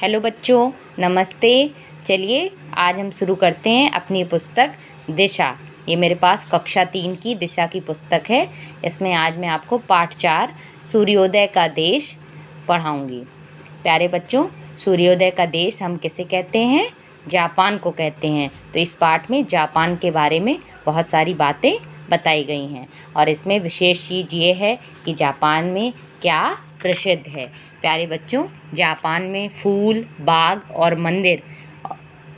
Hello बच्चों, नमस्ते। चलिए आज हम शुरू करते हैं अपनी पुस्तक दिशा। ये मेरे पास कक्षा 3 की दिशा की पुस्तक है। इसमें आज मैं आपको पाठ 4 सूर्योदय का देश पढ़ाऊंगी। प्यारे बच्चों, सूर्योदय का देश हम किसे कहते हैं? जापान को कहते हैं। तो इस पाठ में जापान के बारे में बहुत सारी बातें बताई गई हैं और इसमें विशेष चीज़ ये है कि जापान में क्या प्रसिद्ध है। प्यारे बच्चों, जापान में फूल, बाग और मंदिर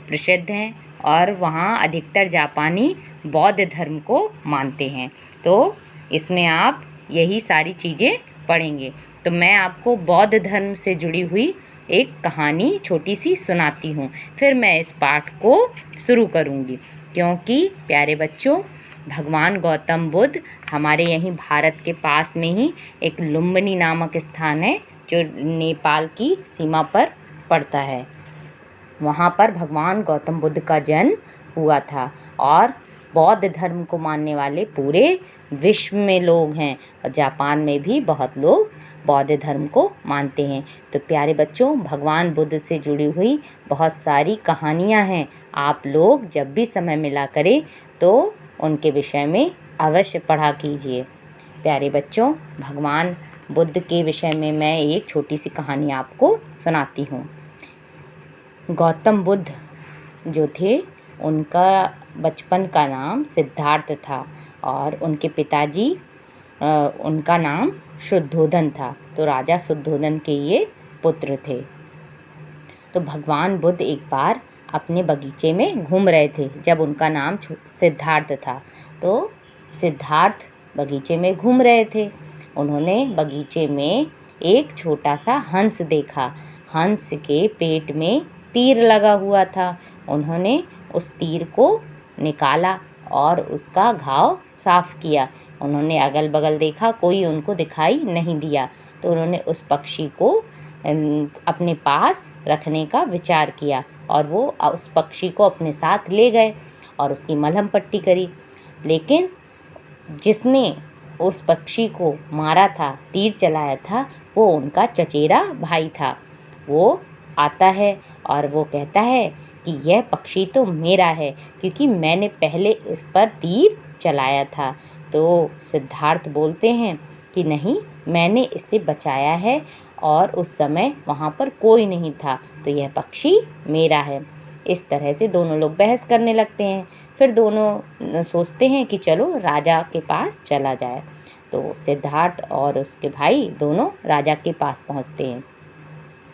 प्रसिद्ध हैं और वहाँ अधिकतर जापानी बौद्ध धर्म को मानते हैं। तो इसमें आप यही सारी चीज़ें पढ़ेंगे। तो मैं आपको बौद्ध धर्म से जुड़ी हुई एक कहानी छोटी सी सुनाती हूँ, फिर मैं इस पाठ को शुरू करूँगी। क्योंकि प्यारे बच्चों, भगवान गौतम बुद्ध हमारे यहीं भारत के पास में ही एक लुम्बिनी नामक स्थान है जो नेपाल की सीमा पर पड़ता है। वहाँ पर भगवान गौतम बुद्ध का जन्म हुआ था और बौद्ध धर्म को मानने वाले पूरे विश्व में लोग हैं और जापान में भी बहुत लोग बौद्ध धर्म को मानते हैं। तो प्यारे बच्चों, भगवान बुद्ध से जुड़ी हुई बहुत सारी कहानियाँ हैं। आप लोग जब भी समय मिला करें तो उनके विषय में अवश्य पढ़ा कीजिए। प्यारे बच्चों, भगवान बुद्ध के विषय में मैं एक छोटी सी कहानी आपको सुनाती हूँ। गौतम बुद्ध जो थे, उनका बचपन का नाम सिद्धार्थ था और उनके पिताजी उनका नाम शुद्धोधन था। तो राजा शुद्धोधन के ये पुत्र थे। तो भगवान बुद्ध एक बार अपने बगीचे में घूम रहे थे जब उनका नाम सिद्धार्थ था। तो सिद्धार्थ बगीचे में घूम रहे थे। उन्होंने बगीचे में एक छोटा सा हंस देखा। हंस के पेट में तीर लगा हुआ था। उन्होंने उस तीर को निकाला और उसका घाव साफ किया। उन्होंने अगल बगल देखा, कोई उनको दिखाई नहीं दिया। तो उन्होंने उस पक्षी को अपने पास रखने का विचार किया और वो उस पक्षी को अपने साथ ले गए और उसकी मलहम पट्टी करी। लेकिन जिसने उस पक्षी को मारा था, तीर चलाया था, वो उनका चचेरा भाई था। वो आता है और वो कहता है कि यह पक्षी तो मेरा है क्योंकि मैंने पहले इस पर तीर चलाया था। तो सिद्धार्थ बोलते हैं कि नहीं, मैंने इसे बचाया है और उस समय वहाँ पर कोई नहीं था, तो यह पक्षी मेरा है। इस तरह से दोनों लोग बहस करने लगते हैं। फिर दोनों सोचते हैं कि चलो राजा के पास चला जाए। तो सिद्धार्थ और उसके भाई दोनों राजा के पास पहुँचते हैं।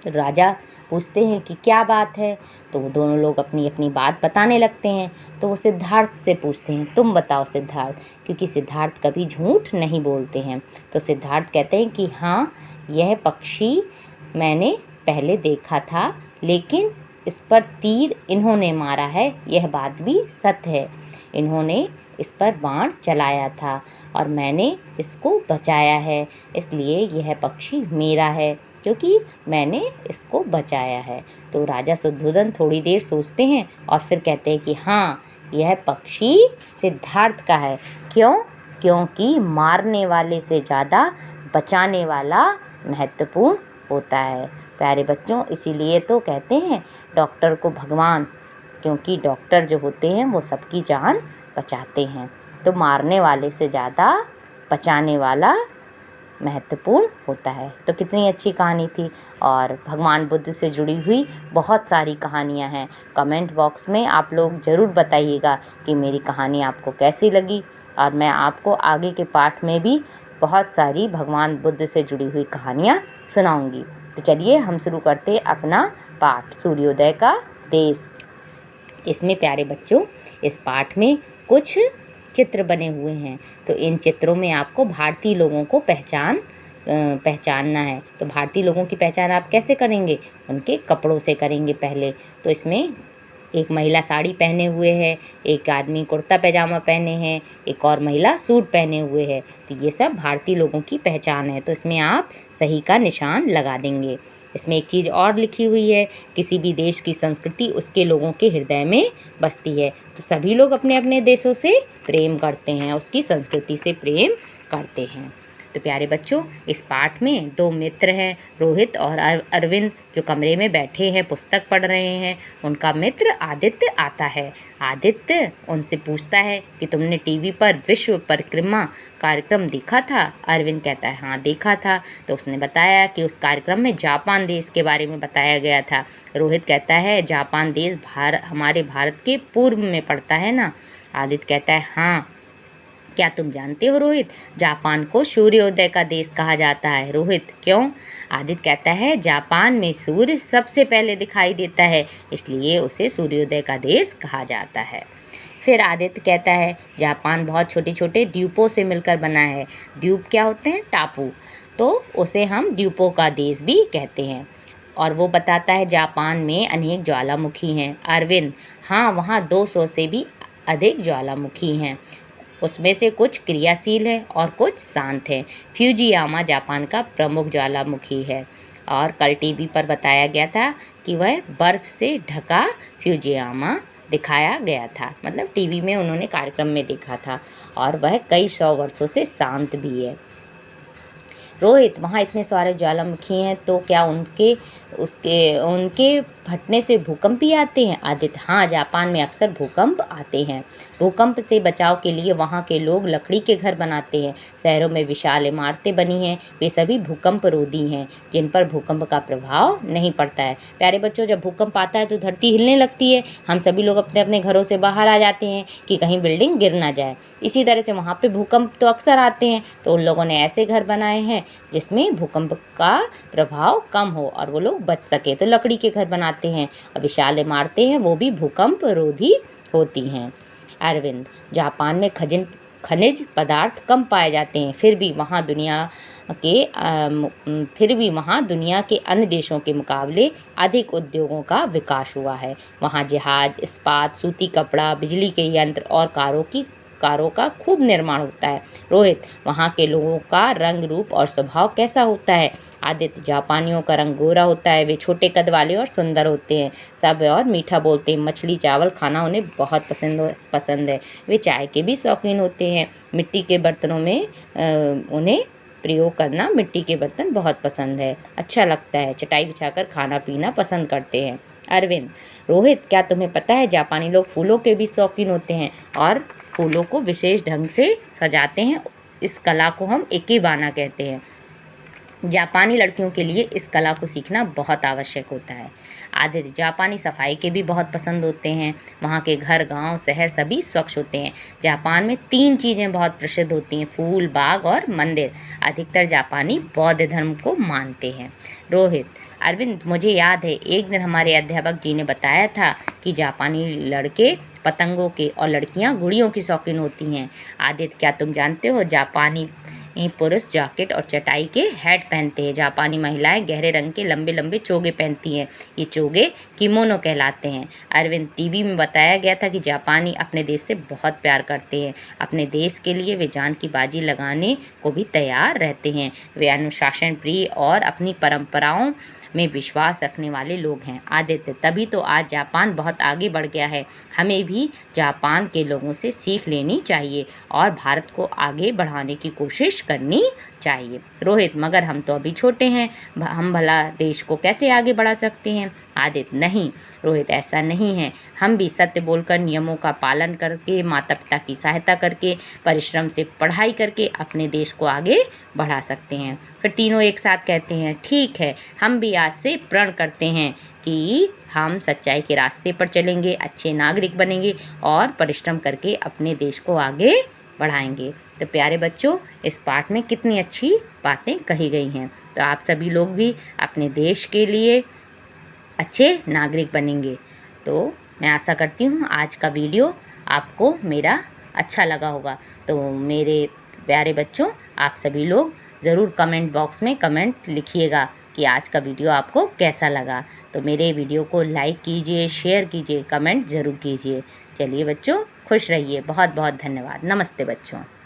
तो राजा पूछते हैं कि क्या बात है। तो वो दोनों लोग अपनी अपनी बात बताने लगते हैं। तो वो सिद्धार्थ से पूछते हैं, तुम बताओ सिद्धार्थ, क्योंकि सिद्धार्थ कभी झूठ नहीं बोलते हैं। तो सिद्धार्थ कहते हैं कि हाँ, यह पक्षी मैंने पहले देखा था, लेकिन इस पर तीर इन्होंने मारा है, यह बात भी सत्य है। इन्होंने इस पर बाण चलाया था और मैंने इसको बचाया है, इसलिए यह पक्षी मेरा है क्योंकि मैंने इसको बचाया है। तो राजा शुद्धोधन थोड़ी देर सोचते हैं और फिर कहते हैं कि हाँ, यह पक्षी सिद्धार्थ का है। क्यों? क्योंकि मारने वाले से ज़्यादा बचाने वाला महत्वपूर्ण होता है। प्यारे बच्चों, इसीलिए तो कहते हैं डॉक्टर को भगवान, क्योंकि डॉक्टर जो होते हैं वो सबकी जान बचाते हैं। तो मारने वाले से ज़्यादा बचाने वाला महत्वपूर्ण होता है। तो कितनी अच्छी कहानी थी और भगवान बुद्ध से जुड़ी हुई बहुत सारी कहानियाँ हैं। कमेंट बॉक्स में आप लोग ज़रूर बताइएगा कि मेरी कहानी आपको कैसी लगी और मैं आपको आगे के पाठ में भी बहुत सारी भगवान बुद्ध से जुड़ी हुई कहानियाँ सुनाऊंगी। तो चलिए हम शुरू करते अपना पाठ सूर्योदय का देश। इसमें प्यारे बच्चों, इस पाठ में कुछ चित्र बने हुए हैं। तो इन चित्रों में आपको भारतीय लोगों को पहचानना है। तो भारतीय लोगों की पहचान आप कैसे करेंगे? उनके कपड़ों से करेंगे पहले। तो इसमें एक महिला साड़ी पहने हुए है, एक आदमी कुर्ता पैजामा पहने हैं, एक और महिला सूट पहने हुए है। तो ये सब भारतीय लोगों की पहचान है। तो इसमें आप सही का निशान लगा देंगे। इसमें एक चीज़ और लिखी हुई है, किसी भी देश की संस्कृति उसके लोगों के हृदय में बसती है। तो सभी लोग अपने अपने देशों से प्रेम करते हैं, उसकी संस्कृति से प्रेम करते हैं। तो प्यारे बच्चों, इस पाठ में दो मित्र हैं, रोहित और अरविंद, जो कमरे में बैठे हैं, पुस्तक पढ़ रहे हैं। उनका मित्र आदित्य आता है। आदित्य उनसे पूछता है कि तुमने टीवी पर विश्व परिक्रमा कार्यक्रम देखा था? अरविंद कहता है हाँ देखा था। तो उसने बताया कि उस कार्यक्रम में जापान देश के बारे में बताया गया था। रोहित कहता है जापान देश हमारे भारत के पूर्व में पड़ता है ना? आदित्य कहता है हाँ। क्या तुम जानते हो रोहित, जापान को सूर्योदय का देश कहा जाता है? रोहित क्यों? आदित्य कहता है जापान में सूर्य सबसे पहले दिखाई देता है, इसलिए उसे सूर्योदय का देश कहा जाता है। फिर आदित्य कहता है जापान बहुत छोटे छोटे द्वीपों से मिलकर बना है। द्वीप क्या होते हैं? टापू। तो उसे हम द्वीपों का देश भी कहते हैं। और वो बताता है जापान में अनेक ज्वालामुखी हैं। अरविंद हाँ, वहाँ 200 से भी अधिक ज्वालामुखी हैं। उसमें से कुछ क्रियाशील हैं और कुछ शांत हैं। फ्यूजियामा जापान का प्रमुख ज्वालामुखी है और कल टीवी पर बताया गया था कि वह बर्फ़ से ढका फ्यूजियामा दिखाया गया था। मतलब टीवी में उन्होंने कार्यक्रम में देखा था और वह कई 100 वर्षों से शांत भी है। रोहित वहाँ इतने सारे ज्वालामुखी हैं तो क्या उनके फटने से भूकंप भी आते हैं? आदित्य हाँ, जापान में अक्सर भूकंप आते हैं। भूकंप से बचाव के लिए वहाँ के लोग लकड़ी के घर बनाते हैं। शहरों में विशाल इमारतें बनी हैं, वे सभी भूकंप रोधी हैं, जिन पर भूकंप का प्रभाव नहीं पड़ता है। प्यारे बच्चों, जब भूकंप आता है तो धरती हिलने लगती है। हम सभी लोग अपने अपने घरों से बाहर आ जाते हैं कि कहीं बिल्डिंग गिर ना जाए। इसी तरह से वहाँ पे भूकंप तो अक्सर आते हैं, तो उन लोगों ने ऐसे घर बनाए हैं जिसमें भूकंप का प्रभाव कम हो और वो लोग बच सके। तो लकड़ी के घर बनाते हैं और विशाल इमारतें हैं, वो भी भूकंप रोधी होती हैं। अरविंद जापान में खनिज पदार्थ कम पाए जाते हैं, फिर भी वहाँ दुनिया के अन्य देशों के मुकाबले अधिक उद्योगों का विकास हुआ है। वहाँ जहाज, इस्पात, सूती कपड़ा, बिजली के यंत्र और कारों का खूब निर्माण होता है। रोहित वहाँ के लोगों का रंग, रूप और स्वभाव कैसा होता है? आदित्य जापानियों का रंग गोरा होता है, वे छोटे कद वाले और सुंदर होते हैं, सब और मीठा बोलते हैं। मछली चावल खाना उन्हें बहुत पसंद है। वे चाय के भी शौकीन होते हैं। मिट्टी के बर्तनों में उन्हें प्रयोग करना, मिट्टी के बर्तन बहुत पसंद है, अच्छा लगता है। चटाई बिछाकर खाना पीना पसंद करते हैं। अरविंद रोहित क्या तुम्हें पता है जापानी लोग फूलों के भी शौकीन होते हैं और फूलों को विशेष ढंग से सजाते हैं। इस कला को हम इकेबाना कहते हैं। जापानी लड़कियों के लिए इस कला को सीखना बहुत आवश्यक होता है। आदित्य जापानी सफाई के भी बहुत पसंद होते हैं। वहाँ के घर, गांव, शहर सभी स्वच्छ होते हैं। जापान में 3 चीज़ें बहुत प्रसिद्ध होती हैं, फूल, बाग और मंदिर। अधिकतर जापानी बौद्ध धर्म को मानते हैं। रोहित अरविंद मुझे याद है एक दिन हमारे अध्यापक जी ने बताया था कि जापानी लड़के पतंगों के और लड़कियां गुड़ियों की शौकीन होती हैं। आदित्य क्या तुम जानते हो जापानी पुरुष जैकेट और चटाई के हैट पहनते हैं। जापानी महिलाएं गहरे रंग के लंबे लंबे चोगे पहनती हैं, ये चोगे किमोनो कहलाते हैं। अरविंद टीवी में बताया गया था कि जापानी अपने देश से बहुत प्यार करते हैं। अपने देश के लिए वे जान की बाजी लगाने को भी तैयार रहते हैं। वे अनुशासन प्रिय और अपनी परंपराओं में विश्वास रखने वाले लोग हैं। आदित्य तभी तो आज जापान बहुत आगे बढ़ गया है। हमें भी जापान के लोगों से सीख लेनी चाहिए और भारत को आगे बढ़ाने की कोशिश करनी चाहिए। रोहित मगर हम तो अभी छोटे हैं, हम भला देश को कैसे आगे बढ़ा सकते हैं? आदित्य नहीं रोहित, ऐसा नहीं है। हम भी सत्य बोलकर, नियमों का पालन करके, माता पिता की सहायता करके, परिश्रम से पढ़ाई करके अपने देश को आगे बढ़ा सकते हैं। फिर तीनों एक साथ कहते हैं ठीक है, हम भी आज से प्रण करते हैं कि हम सच्चाई के रास्ते पर चलेंगे, अच्छे नागरिक बनेंगे और परिश्रम करके अपने देश को आगे बढ़ाएंगे। तो प्यारे बच्चों, इस पाठ में कितनी अच्छी बातें कही गई हैं। तो आप सभी लोग भी अपने देश के लिए अच्छे नागरिक बनेंगे। तो मैं आशा करती हूँ आज का वीडियो आपको मेरा अच्छा लगा होगा। तो मेरे प्यारे बच्चों, आप सभी लोग ज़रूर कमेंट बॉक्स में कमेंट लिखिएगा कि आज का वीडियो आपको कैसा लगा। तो मेरे वीडियो को लाइक कीजिए, शेयर कीजिए, कमेंट ज़रूर कीजिए। चलिए बच्चों, खुश रहिए। बहुत बहुत धन्यवाद। नमस्ते बच्चों।